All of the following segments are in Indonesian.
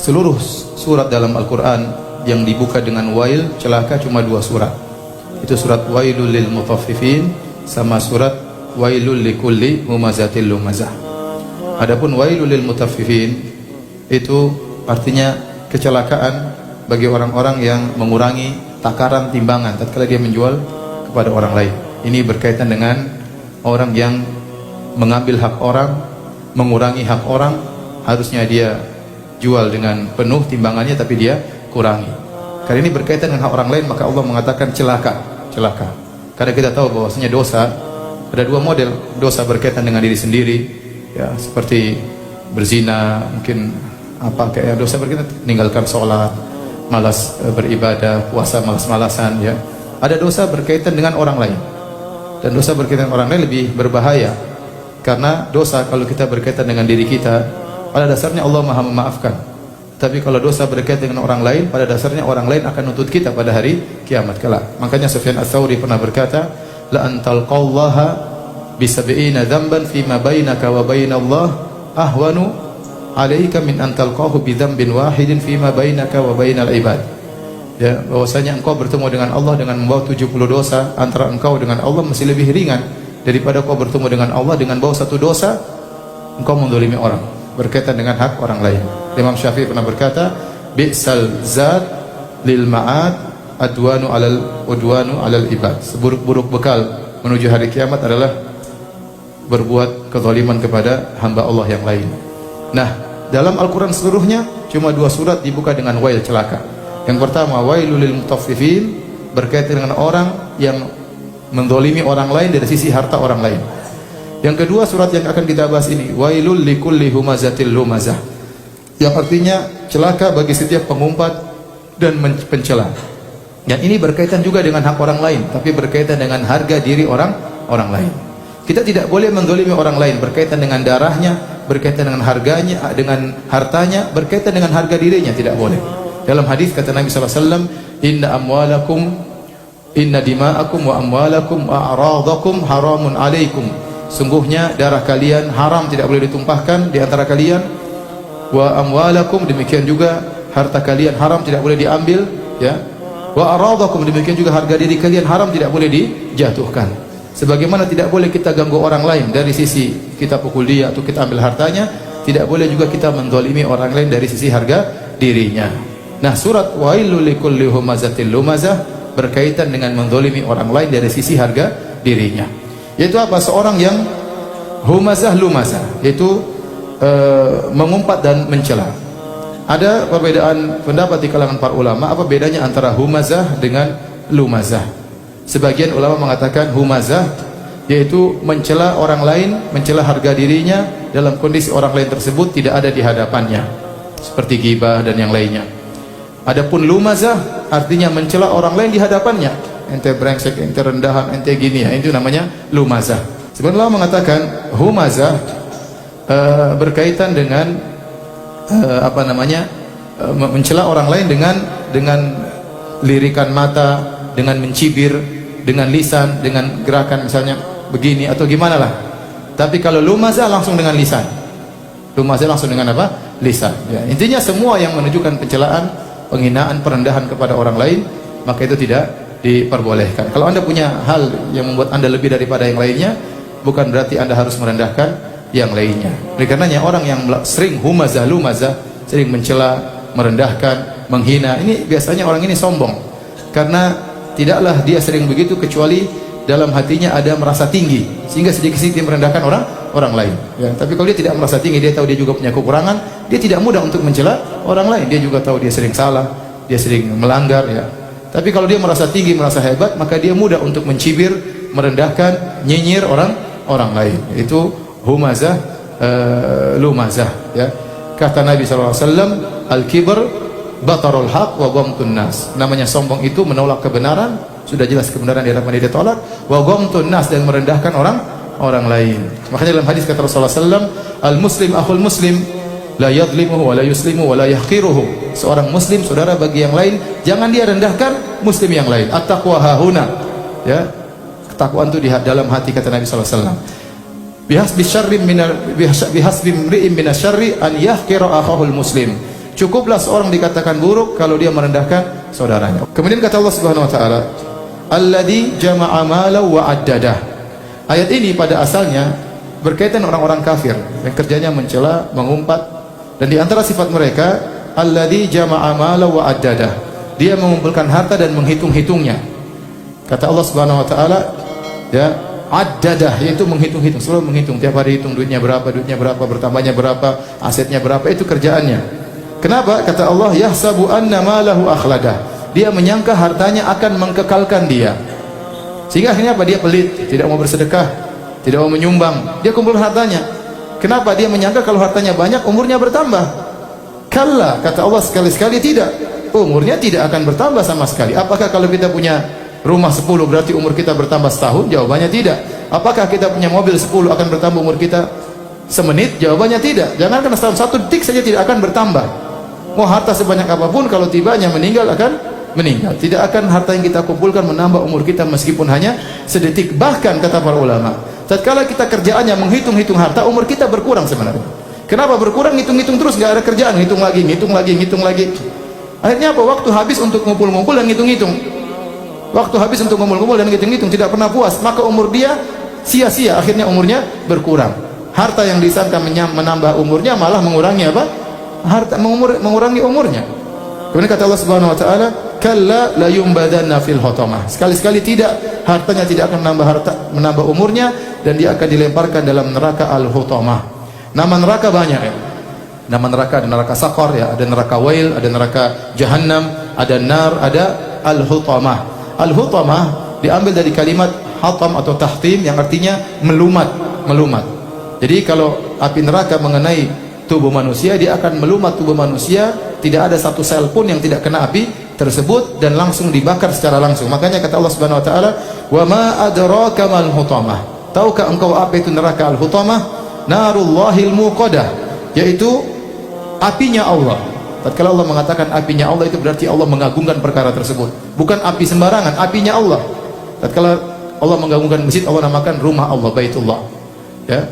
seluruh surat dalam Al-Quran yang dibuka dengan wail, celaka, cuma 2 surat. Itu surat Wailul lil Mutaffifin sama surat Wailul likulli humazatil lumazah. Adapun Wailul lil Mutaffifin itu artinya kecelakaan bagi orang-orang yang mengurangi takaran timbangan tatkala dia menjual kepada orang lain. Ini berkaitan dengan orang yang mengambil hak orang, mengurangi hak orang. Harusnya dia jual dengan penuh timbangannya tapi dia kurangi. Karena ini berkaitan dengan hak orang lain, maka Allah mengatakan celaka. Karena kita tahu bahwasanya dosa ada 2 model. Dosa berkaitan dengan diri sendiri, ya, seperti berzina, mungkin kayak dosa berkaitan meninggalkan sholat, malas beribadah, puasa malas-malasan, ya. Ada dosa berkaitan dengan orang lain. Dan dosa berkaitan dengan orang lain lebih berbahaya. Karena dosa kalau kita berkaitan dengan diri kita, pada dasarnya Allah Maha memaafkan. Tapi kalau dosa berkaitan dengan orang lain, pada dasarnya orang lain akan nuntut kita pada hari kiamat kelak. Makanya Sufyan Ats-Tsauri pernah berkata, la antalqallaha bisab'ina dzamban fima bainaka wa bainallah ahwanu 'alaika min antalqahu bidzambin wahidin fima bainaka wa bainal ibad. Ya, bahwasanya engkau bertemu dengan Allah dengan membawa 70 dosa antara engkau dengan Allah masih lebih ringan daripada engkau bertemu dengan Allah dengan bawa 1 dosa engkau menzalimi orang berkaitan dengan hak orang lain. Imam Syafi'i pernah berkata, bi'sal zad lil ma'ad adwanu alal ibad. Seburuk-buruk bekal menuju hari kiamat adalah berbuat kezaliman kepada hamba Allah yang lain. Nah, dalam Al-Quran seluruhnya cuma 2 surat dibuka dengan wail, celaka. Yang pertama Wailul lil Mutaffifin, berkaitan dengan orang yang menzalimi orang lain dari sisi harta orang lain. Yang kedua surat yang akan kita bahas ini Wailul likulli humazatil lumazah, yang artinya celaka bagi setiap pengumpat dan pencela. Dan ini berkaitan juga dengan hak orang lain, tapi berkaitan dengan harga diri orang lain. Kita tidak boleh menzalimi orang lain berkaitan dengan darahnya, berkaitan dengan harganya, dengan hartanya, berkaitan dengan harga dirinya, tidak boleh. Dalam hadis kata Nabi SAW, inna dima'akum wa amwalakum wa a'radakum haramun alaikum. Sungguhnya darah kalian haram, tidak boleh ditumpahkan di antara kalian. Wa amwalakum, demikian juga harta kalian haram, tidak boleh diambil, ya. Wa aradakum, demikian juga harga diri kalian haram, tidak boleh dijatuhkan. Sebagaimana tidak boleh kita ganggu orang lain dari sisi kita pukul dia atau kita ambil hartanya, tidak boleh juga kita menzalimi orang lain dari sisi harga dirinya. Nah, surat Wailul likulli humazatil lumazah berkaitan dengan menzalimi orang lain dari sisi harga dirinya. Yaitu apa? Seorang yang humazah lumazah, yaitu mengumpat dan mencela. Ada perbedaan pendapat di kalangan para ulama, apa bedanya antara humazah dengan lumazah. Sebagian ulama mengatakan humazah yaitu mencela orang lain, mencela harga dirinya dalam kondisi orang lain tersebut tidak ada di hadapannya, seperti ghibah dan yang lainnya. Adapun lumazah artinya mencela orang lain di hadapannya, ente brengsek, ente rendahan, ente gini, ya, itu namanya lumazah. Sebenarnya ulama mengatakan humazah berkaitan dengan mencela orang lain dengan lirikan mata, dengan mencibir, dengan lisan, dengan gerakan misalnya begini atau gimana lah. Tapi kalau lumazah langsung dengan lisan. Lumazah langsung dengan apa? Lisan. Ya, intinya semua yang menunjukkan pencelaan, penghinaan, perendahan kepada orang lain, maka itu tidak diperbolehkan. Kalau Anda punya hal yang membuat Anda lebih daripada yang lainnya, bukan berarti Anda harus merendahkan yang lainnya. Oleh karenanya orang yang sering humazah lumazah, sering mencela, merendahkan, menghina, ini biasanya orang ini sombong. Karena tidaklah dia sering begitu kecuali dalam hatinya ada merasa tinggi, sehingga sedikit-sedikit merendahkan orang lain, ya. Tapi kalau dia tidak merasa tinggi, dia tahu dia juga punya kekurangan, dia tidak mudah untuk mencela orang lain. Dia juga tahu dia sering salah, dia sering melanggar, ya. Tapi kalau dia merasa tinggi, merasa hebat, maka dia mudah untuk mencibir, merendahkan, nyinyir orang lain. Itu humazah lumazah, ya. Kata Nabi SAW, al-kibr batarul haq wa ghamtun nas. Namanya sombong itu menolak kebenaran, sudah jelas kebenaran di hadapan dia ditolak, wa ghamtun nas, dan merendahkan orang lain. Makanya dalam hadis kata Rasulullah SAW, al-muslim akhul muslim, la yadlimuhu wa la yuslimu wa la yahqiruhu. Seorang muslim saudara bagi yang lain, jangan dia rendahkan muslim yang lain. At-taqwa hahuna, ya. Ketakwaan itu di dalam hati, kata Nabi SAW. Bihasbi imri'in minasyarri an yahqira akhahul muslim. Cukuplah seorang dikatakan buruk kalau dia merendahkan saudaranya. Kemudian kata Allah Subhanahu wa taala, alladzi jama'a malan wa addadah. Ayat ini pada asalnya berkaitan orang-orang kafir yang kerjanya mencela, mengumpat, dan di antara sifat mereka alladzi jama'a malan wa addadah. Dia mengumpulkan harta dan menghitung-hitungnya. Kata Allah Subhanahu wa taala, ya, addadah, yaitu menghitung-hitung, selalu menghitung, tiap hari hitung duitnya berapa, bertambahnya berapa, asetnya berapa, itu kerjaannya. Kenapa? Kata Allah, yahsabu anna malahu akhladah. Dia menyangka hartanya akan mengkekalkan dia. Sehingga akhirnya apa? Dia pelit, tidak mau bersedekah, tidak mau menyumbang. Dia kumpul hartanya. Kenapa? Dia menyangka kalau hartanya banyak, umurnya bertambah. Kalla, kata Allah sekali-sekali tidak. Umurnya tidak akan bertambah sama sekali. Apakah kalau kita punya rumah 10 berarti umur kita bertambah setahun? Jawabannya tidak. Apakah kita punya mobil 10 akan bertambah umur kita semenit? Jawabannya tidak. Jangankan setahun, 1 detik saja tidak akan bertambah. Mau harta sebanyak apapun, kalau tibanya meninggal akan meninggal. Tidak akan harta yang kita kumpulkan menambah umur kita meskipun hanya sedetik. Bahkan kata para ulama, tatkala kita kerjaannya menghitung-hitung harta, umur kita berkurang sebenarnya. Kenapa berkurang? Hitung-hitung terus, nggak ada kerjaan, hitung lagi. Akhirnya apa? Waktu habis untuk ngumpul-ngumpul dan hitung-hitung. Waktu habis untuk ngumpul-ngumpul dan hitung-hitung, tidak pernah puas. Maka umur dia sia-sia, akhirnya umurnya berkurang. Harta yang disangka menambah umurnya malah mengurangi apa? Harta mengurangi umurnya. Kemudian kata Allah Subhanahu wa taala, kalla la yumbadanna fil hutamah. Sekali-sekali tidak, hartanya tidak akan menambah umurnya, dan dia akan dilemparkan dalam neraka al-hutamah. Nama neraka banyak ya. Nama neraka ada neraka Saqar ya, ada neraka Wail, ada neraka Jahannam, ada nar, ada al-hutamah. Al-hutamah diambil dari kalimat hatam atau tahtim yang artinya melumat. Jadi kalau api neraka mengenai tubuh manusia, dia akan melumat tubuh manusia, tidak ada satu sel pun yang tidak kena api tersebut, dan langsung dibakar secara langsung. Makanya kata Allah Subhanahu wa taala, "Wa ma adraka mal hutamah." Tahukah engkau apa itu neraka al-hutamah? Narullahil muqadah, yaitu apinya Allah. Tatkala Allah mengatakan apinya Allah, itu berarti Allah mengagungkan perkara tersebut. Bukan api sembarangan, apinya Allah. Tatkala Allah mengagungkan masjid, Allah namakan rumah Allah, Baitullah. Ya.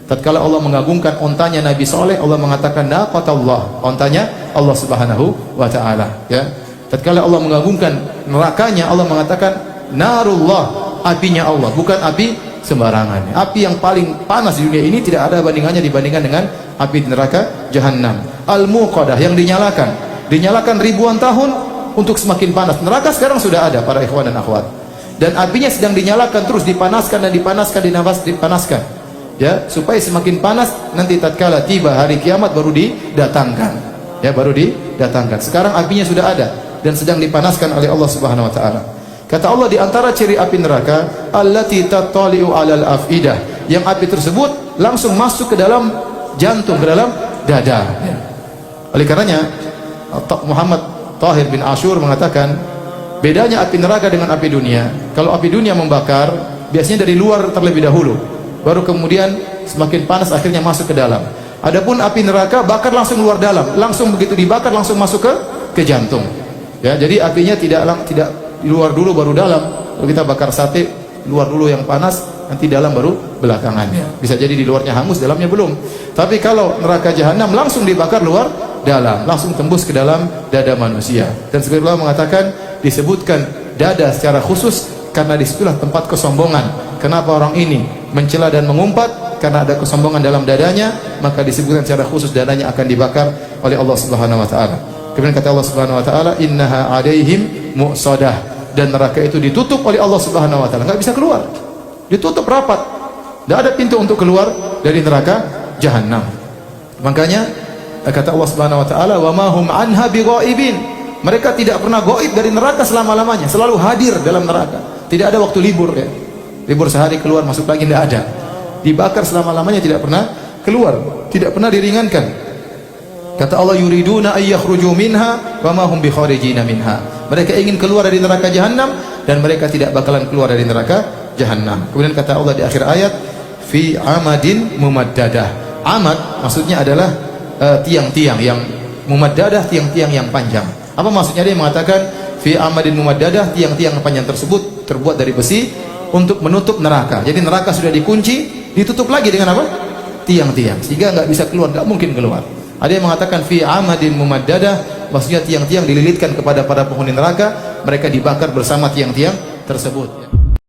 Tatkala Allah mengagungkan ontanya Nabi Saleh, Allah mengatakan naqatullah, ontanya Allah Subhanahu wa taala, ya. Tatkala Allah mengagungkan nerakanya, Allah mengatakan narullah, apinya Allah, bukan api sembarangan. Api yang paling panas di dunia ini tidak ada bandingannya dibandingkan dengan api neraka Jahannam. Al-Muqadah, yang dinyalakan ribuan tahun untuk semakin panas. Neraka sekarang sudah ada para ikhwan dan akhwat. Dan apinya sedang dinyalakan terus, dipanaskan, ya, supaya semakin panas. Nanti tatkala tiba hari kiamat baru didatangkan, ya, sekarang apinya sudah ada dan sedang dipanaskan oleh Allah Subhanahu wa taala. Kata Allah, di antara ciri api neraka, allati tattali'u 'alal afidah, yang api tersebut langsung masuk ke dalam jantung, ke dalam dada, ya. Oleh karenanya Muhammad Tahir bin Ashur mengatakan, bedanya api neraka dengan api dunia, kalau api dunia membakar biasanya dari luar terlebih dahulu, baru kemudian semakin panas akhirnya masuk ke dalam. Adapun api neraka bakar langsung luar dalam, langsung begitu dibakar langsung masuk ke jantung. Ya, jadi apinya tidak di luar dulu baru dalam. Kalau kita bakar sate, luar dulu yang panas, nanti dalam baru belakangannya. Bisa jadi di luarnya hangus, dalamnya belum. Tapi kalau neraka Jahannam langsung dibakar luar dalam, langsung tembus ke dalam dada manusia. Dan sebagian ulama mengatakan disebutkan dada secara khusus karena disitulah tempat kesombongan. Kenapa orang ini mencela dan mengumpat? Karena ada kesombongan dalam dadanya, maka disebutkan secara khusus dadanya akan dibakar oleh Allah Subhanahu wa taala. Kemudian kata Allah Subhanahu wa taala, innaha 'alaihim mu'sadah, dan neraka itu ditutup oleh Allah Subhanahu wa taala, enggak bisa keluar. Ditutup rapat. Tidak ada pintu untuk keluar dari neraka Jahannam. Makanya kata Allah Subhanahu wa taala, wa ma hum anha bighaibin. Mereka tidak pernah gaib dari neraka selama-lamanya, selalu hadir dalam neraka. Tidak ada waktu libur, ya. Libur sehari keluar masuk lagi, tidak ada. Dibakar selama-lamanya, tidak pernah keluar, tidak pernah diringankan. Kata Allah, yuriduna ay yakhruju minha wa ma hum bikharijina minha. Mereka ingin keluar dari neraka Jahannam dan mereka tidak bakalan keluar dari neraka Jahannam. Kemudian kata Allah di akhir ayat, fi amadin mumaddadah. Amad maksudnya adalah tiang-tiang yang mumaddadah, tiang-tiang yang panjang. Apa maksudnya? Dia mengatakan fi amadin mumaddadah, tiang-tiang panjang tersebut terbuat dari besi untuk menutup neraka. Jadi neraka sudah dikunci, ditutup lagi dengan apa? Tiang-tiang, sehingga nggak bisa keluar, nggak mungkin keluar. Ada yang mengatakan fi amadin mumaddadah, maksudnya tiang-tiang dililitkan kepada para penghuni neraka, mereka dibakar bersama tiang-tiang tersebut.